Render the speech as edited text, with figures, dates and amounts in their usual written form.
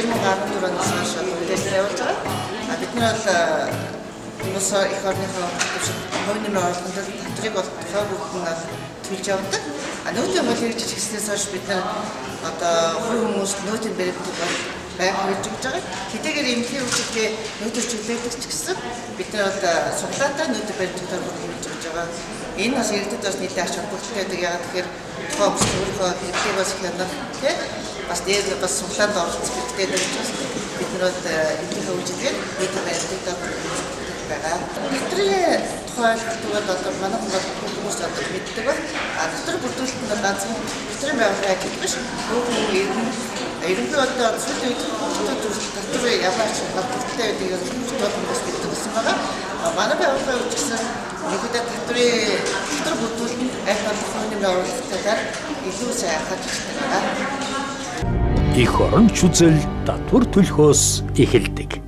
2014 оноос хойш мэдээлэл явуулж байгаа. Бид нар бол улс их орныхоо хувийн орлогод татрыг бол тухайн бүгд нь төлж явдаг. Нөөцийн хуулийг жижигснээс хойш бид нар хувь хүмүүс нөөцийн баримтыг бол байнга хийж өгч байгаа. Хэдийгээр эмнэлгийн үйлчлэгээ нөөцөөр чиглэгдэх ч гэсэн бид нар суглаатай нөөцийн баримтаар хийж өгч байгаа. Энэ бас иргэдэд бас нийлээ ач холбогдолтой байдаг. Яагаад тэгэхээр тухайн хүмүүс өөрийнхөө хэрэглээг бас хянах тийм бас дээр бас суглаанд оролцох хэрэгтэй гэж бас бид нар эмнэлгийн үйлчлэгээ нөөцийн баримтыг байгаа. Дотрийн тухай хэлбэл манай хүмүүс мэддэг бол дотор бүрдүүлэлт нь ганцхан дотрийн байгууллага гэж биш. Ерөнхий сүүлийн үед дотор ямар ч холбогдолтой байдаг юм хүмүүс мэддэг гэсэн байгаа. Манай байгууллага үзсэн нэгдээ дотор бүрдүүлэлт нь аль болох байгууллагатайгаар илүү сайн хаж байгаа. Эх оронч үзэл татвар төлөхөөс эхэлдэг.